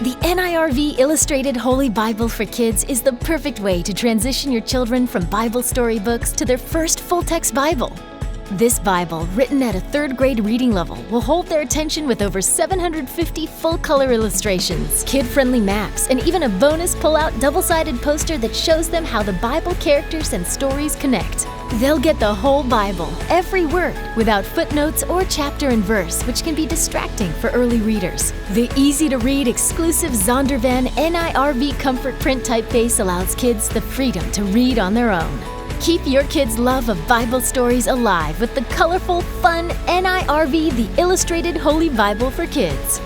The NIrV Illustrated Holy Bible for Kids is the perfect way to transition your children from Bible story books to their first full-text Bible. This Bible, written at a third grade reading level, will hold their attention with over 750 full-color illustrations, kid-friendly maps, and even a bonus pull-out double-sided poster that shows them how the Bible characters and stories connect. They'll get the whole Bible, every word, without footnotes or chapter and verse, which can be distracting for early readers. The easy-to-read, exclusive Zondervan NIrV Comfort Print typeface allows kids the freedom to read on their own. Keep your kids' love of Bible stories alive with the colorful, fun NIrV, the Illustrated Holy Bible for Kids.